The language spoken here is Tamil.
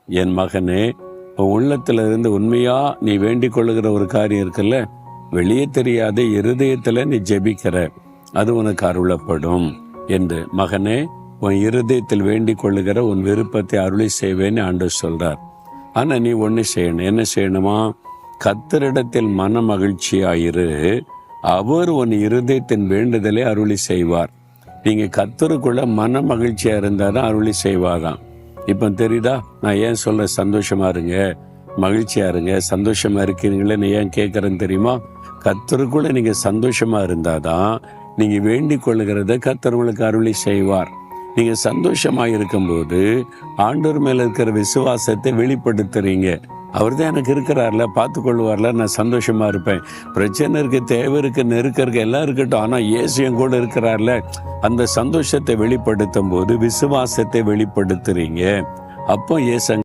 என் மகனே, உன் உள்ளத்துல இருந்து உண்மையா நீ வேண்டிக் கொள்ளுகிற ஒரு காரியம் இருக்குல்ல, வெளியே தெரியாத இருதயத்துல நீ ஜெபிக்கிற, அது உனக்கு அருளப்படும் என்று. மகனே, உன் இருதயத்தில் வேண்டிக் கொள்ளுகிற உன் விருப்பத்தை அருளி செய்வேன்னு ஆண்டவர் சொல்றார். ஆனா நீ ஒண்ணு செய்யணும். என்ன செய்யணுமா? கர்த்தரிடத்தில் மன மகிழ்ச்சியாயிரு, அவர் உன் இருதயத்தின் வேண்டுதலை அருளி செய்வார். நீங்க கர்த்தருக்குள்ள மன மகிழ்ச்சியா இருந்தாதான் அருளி செய்வாராம். இப்ப தெரியுதா நான் ஏன் சொல்ற? சந்தோஷமா இருங்க, மகிழ்ச்சியா இருங்க. சந்தோஷமா இருக்கிறீங்களே நான் ஏன் கேட்கறேன்னு தெரியுமா? கர்த்தருக்குள்ள நீங்க சந்தோஷமா இருந்தாதான் நீங்க வேண்டிக் கொள்ளுகிறத கர்த்தர் உங்களுக்கு அருளி செய்வார். நீங்க சந்தோஷமா இருக்கும்போது ஆண்டவர் மேல இருக்கிற விசுவாசத்தை வெளிப்படுத்துறீங்க. அவர் தான் எனக்கு இருக்கிறார்ல, பார்த்து கொள்வார்ல, நான் சந்தோஷமா இருப்பேன். பிரச்சனை இருக்கு, தேவை இருக்கு, நெருக்கம் இருக்கு, எல்லாம் இருக்கட்டும், ஆனா இயேசு என் கூட இருக்கிறார்ல, அந்த சந்தோஷத்தை வெளிப்படுத்தும் போது விசுவாசத்தை வெளிப்படுத்துறீங்க. அப்போ இயேசு